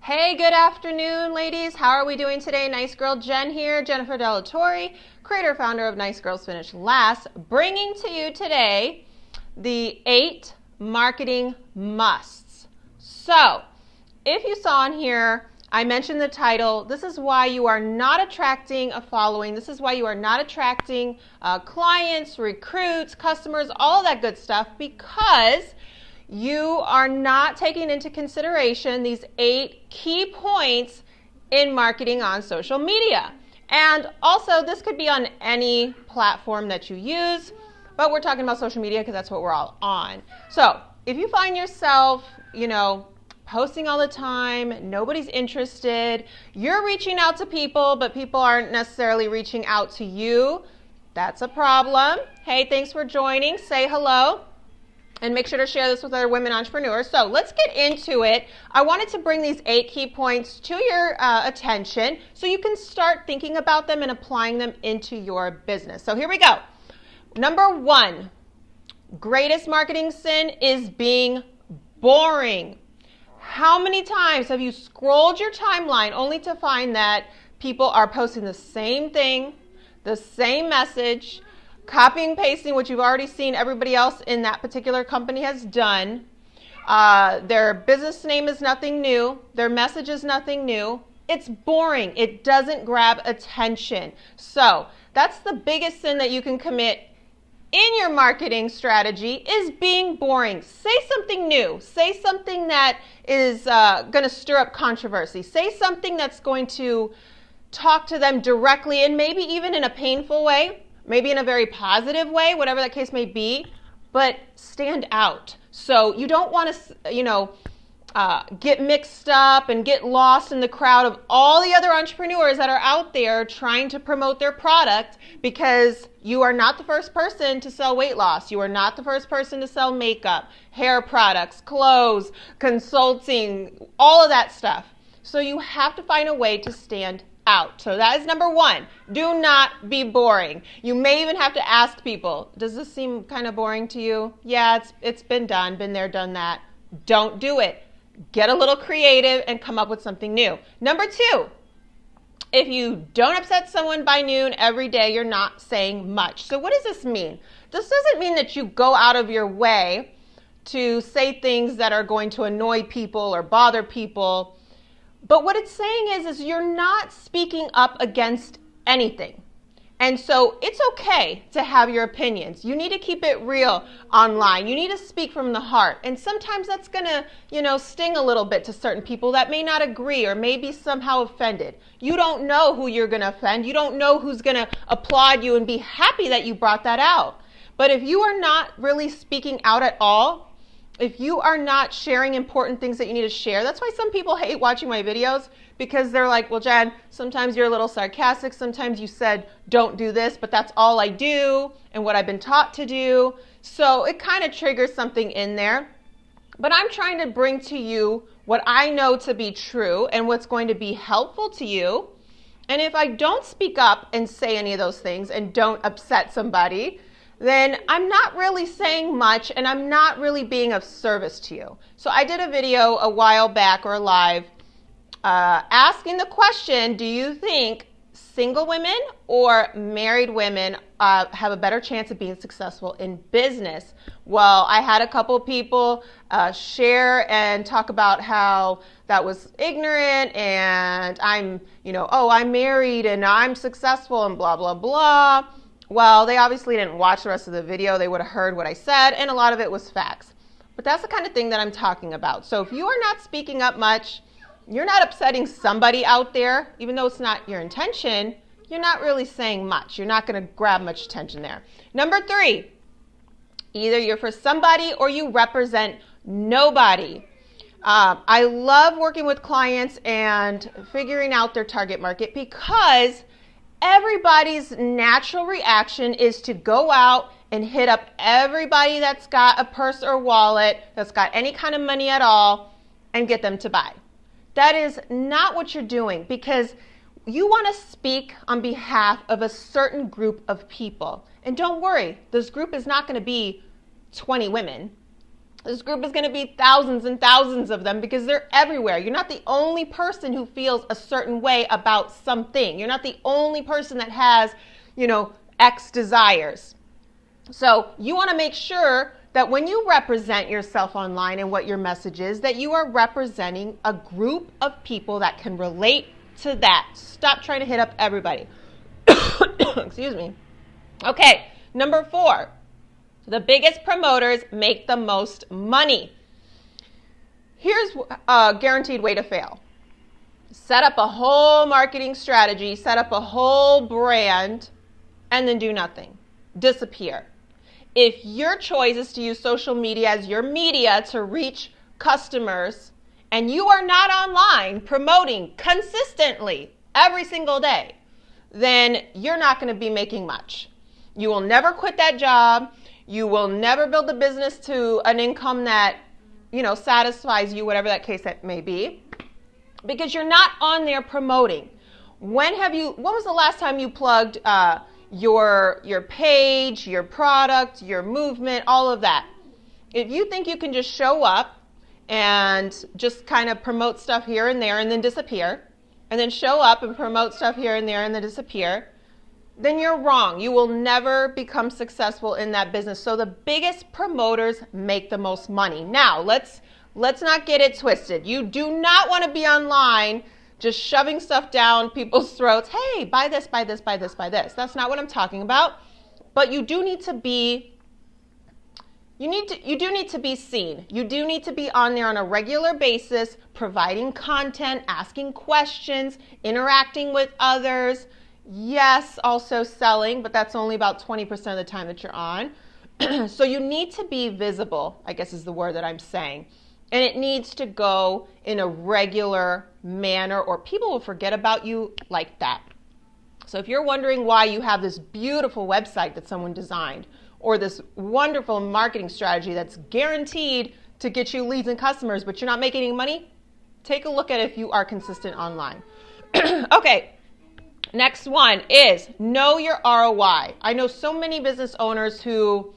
Hey, good afternoon, ladies. How are we doing today? Nice Girl Jen here, Jennifer Delatorre, creator, founder of Nice Girls Finish Last, bringing to you today the 8 marketing musts. So, if you saw in here, I mentioned the title. This is why you are not attracting a following. This is why you are not attracting clients, recruits, customers, all that good stuff, because you are not taking into consideration these 8 key points in marketing on social media. And also, this could be on any platform that you use, but we're talking about social media because that's what we're all on. So if you find yourself, posting all the time, nobody's interested, you're reaching out to people, but people aren't necessarily reaching out to you, that's a problem. Hey, thanks for joining. Say hello. And make sure to share this with other women entrepreneurs. So let's get into it. I wanted to bring these 8 key points to your attention so you can start thinking about them and applying them into your business. So here we go. Number 1, greatest marketing sin is being boring. How many times have you scrolled your timeline only to find that people are posting the same thing, the same message, copying and pasting what you've already seen everybody else in that particular company has done. Their business name is nothing new. Their message is nothing new. It's boring. It doesn't grab attention. So that's the biggest sin that you can commit in your marketing strategy, is being boring. Say something new. Say something that is going to stir up controversy. Say something that's going to talk to them directly, and maybe even in a painful way. Maybe in a very positive way, whatever that case may be, but stand out. So you don't want to, get mixed up and get lost in the crowd of all the other entrepreneurs that are out there trying to promote their product, because you are not the first person to sell weight loss. You are not the first person to sell makeup, hair products, clothes, consulting, all of that stuff. So you have to find a way to stand out. So that is number 1. Do not be boring. You may even have to ask people, does this seem kind of boring to you? Yeah, it's been done, been there, done that. Don't do it. Get a little creative and come up with something new. Number 2, if you don't upset someone by noon every day, you're not saying much. So what does this mean? This doesn't mean that you go out of your way to say things that are going to annoy people or bother people. But what it's saying is you're not speaking up against anything. And so it's okay to have your opinions. You need to keep it real online. You need to speak from the heart. And sometimes that's going to, sting a little bit to certain people that may not agree or may be somehow offended. You don't know who you're going to offend. You don't know who's going to applaud you and be happy that you brought that out. But if you are not really speaking out at all, if you are not sharing important things that you need to share, that's why some people hate watching my videos, because they're like, well, Jen, sometimes you're a little sarcastic. Sometimes you said, don't do this, but that's all I do and what I've been taught to do. So it kind of triggers something in there. But I'm trying to bring to you what I know to be true and what's going to be helpful to you. And if I don't speak up and say any of those things and don't upset somebody, then I'm not really saying much and I'm not really being of service to you. So I did a video a while back, or live, asking the question, do you think single women or married women have a better chance of being successful in business? Well, I had a couple people share and talk about how that was ignorant, and I'm married and I'm successful and blah, blah, blah. Well, they obviously didn't watch the rest of the video. They would have heard what I said, and a lot of it was facts. But that's the kind of thing that I'm talking about. So if you are not speaking up much, you're not upsetting somebody out there, even though it's not your intention, you're not really saying much. You're not going to grab much attention there. Number 3, either you're for somebody or you represent nobody. I love working with clients and figuring out their target market, because everybody's natural reaction is to go out and hit up everybody that's got a purse or wallet, that's got any kind of money at all, and get them to buy. That is not what you're doing, because you want to speak on behalf of a certain group of people. And don't worry, this group is not going to be 20 women. This group is going to be thousands and thousands of them because they're everywhere. You're not the only person who feels a certain way about something. You're not the only person that has, X desires. So you want to make sure that when you represent yourself online and what your message is, that you are representing a group of people that can relate to that. Stop trying to hit up everybody. Excuse me. Okay, number 4. The biggest promoters make the most money. Here's a guaranteed way to fail. Set up a whole marketing strategy, set up a whole brand, and then do nothing. Disappear. If your choice is to use social media as your media to reach customers, and you are not online promoting consistently every single day, then you're not going to be making much. You will never quit that job. You will never build a business to an income that, satisfies you, whatever that case that may be, because you're not on there promoting. When was the last time you plugged your page, your product, your movement, all of that? If you think you can just show up and just kind of promote stuff here and there and then disappear, and then show up and promote stuff here and there and then disappear, then you're wrong. You will never become successful in that business. So the biggest promoters make the most money. Now, let's not get it twisted. You do not want to be online just shoving stuff down people's throats. Hey, buy this, buy this, buy this, buy this. That's not what I'm talking about. But you do need to be seen. You do need to be on there on a regular basis, providing content, asking questions, interacting with others. Yes, also selling, but that's only about 20% of the time that you're on. So you need to be visible, I guess is the word that I'm saying. And it needs to go in a regular manner or people will forget about you like that. So if you're wondering why you have this beautiful website that someone designed or this wonderful marketing strategy that's guaranteed to get you leads and customers, but you're not making any money, take a look at if you are consistent online. Okay. Next one is know your ROI. I know so many business owners who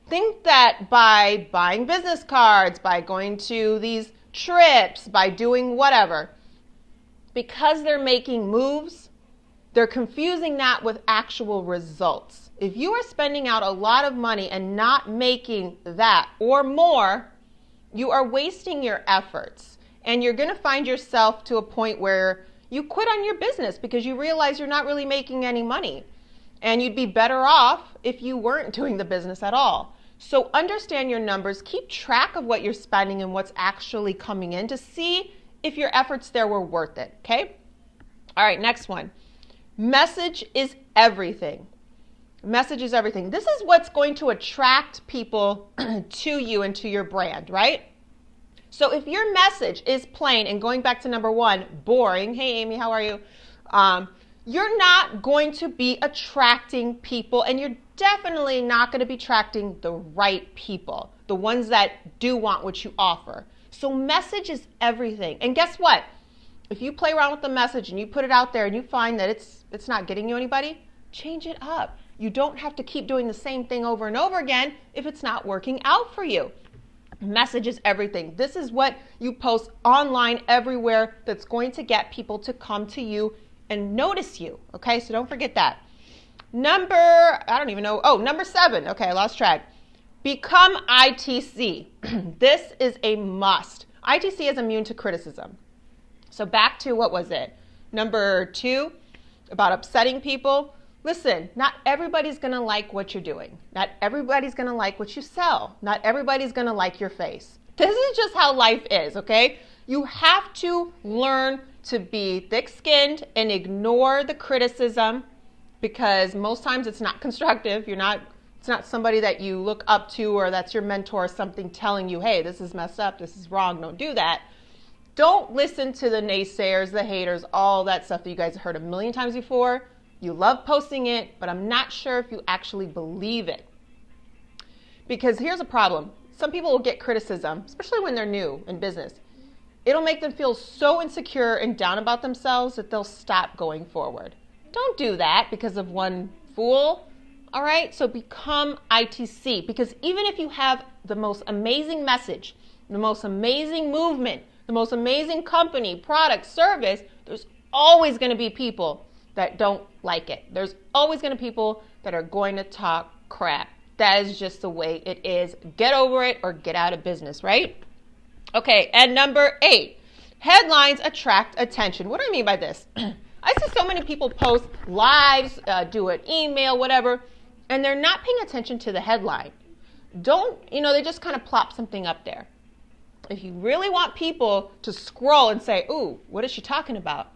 think that by buying business cards, by going to these trips, by doing whatever, because they're making moves, they're confusing that with actual results. If you are spending out a lot of money and not making that or more, you are wasting your efforts. And you're going to find yourself to a point where you quit on your business because you realize you're not really making any money. And you'd be better off if you weren't doing the business at all. So understand your numbers, keep track of what you're spending and what's actually coming in to see if your efforts there were worth it, okay? All right, next one. Message is everything. Message is everything. This is what's going to attract people to you and to your brand, right? So if your message is plain and going back to number 1, boring, hey Amy, how are you? You're not going to be attracting people and you're definitely not going to be attracting the right people, the ones that do want what you offer. So message is everything. And guess what? If you play around with the message and you put it out there and you find that it's not getting you anybody, change it up. You don't have to keep doing the same thing over and over again if it's not working out for you. Message is everything. This is what you post online everywhere that's going to get people to come to you and notice you. Okay, so don't forget that. Number 7. Okay, I lost track. Become ITC. This is a must. ITC is immune to criticism. So back to what was it? Number 2, about upsetting people. Listen, not everybody's going to like what you're doing. Not everybody's going to like what you sell. Not everybody's going to like your face. This is just how life is, okay? You have to learn to be thick-skinned and ignore the criticism because most times it's not constructive. It's not somebody that you look up to or that's your mentor or something telling you, hey, this is messed up, this is wrong, don't do that. Don't listen to the naysayers, the haters, all that stuff that you guys have heard a million times before. You love posting it, but I'm not sure if you actually believe it. Because here's a problem. Some people will get criticism, especially when they're new in business. It'll make them feel so insecure and down about themselves that they'll stop going forward. Don't do that because of one fool. All right, so become ITC, because even if you have the most amazing message, the most amazing movement, the most amazing company, product, service, there's always going to be people that don't like it. There's always going to be people that are going to talk crap. That is just the way it is. Get over it or get out of business, right? Okay, and number 8, headlines attract attention. What do I mean by this? I see so many people post lives, do an email, whatever, and they're not paying attention to the headline. They just kind of plop something up there. If you really want people to scroll and say, ooh, what is she talking about?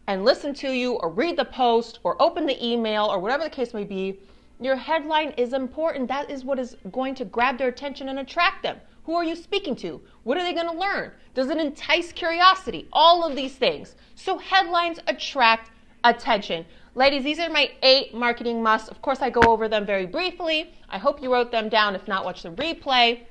And listen to you or read the post or open the email or whatever the case may be, your headline is important. That is what is going to grab their attention and attract them. Who are you speaking to? What are they going to learn? Does it entice curiosity? All of these things. So headlines attract attention. Ladies, these are my 8 marketing musts. Of course, I go over them very briefly. I hope you wrote them down. If not, watch the replay.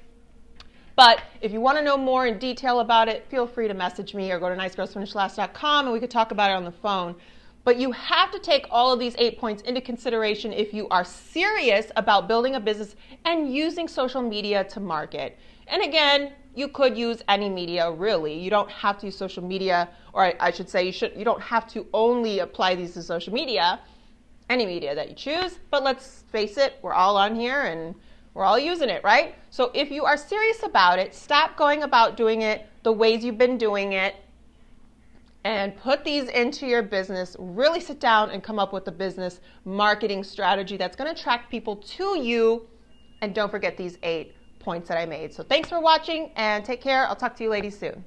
But if you want to know more in detail about it, feel free to message me or go to nicegirlsfinishlast.com and we could talk about it on the phone. But you have to take all of these 8 points into consideration if you are serious about building a business and using social media to market. And again, you could use any media, really. You don't have to use social media, or I should say you don't have to only apply these to social media, any media that you choose. But let's face it, we're all on here and we're all using it, right? So if you are serious about it, stop going about doing it the ways you've been doing it and put these into your business. Really sit down and come up with a business marketing strategy that's going to attract people to you. And don't forget these 8 points that I made. So thanks for watching and take care. I'll talk to you ladies soon.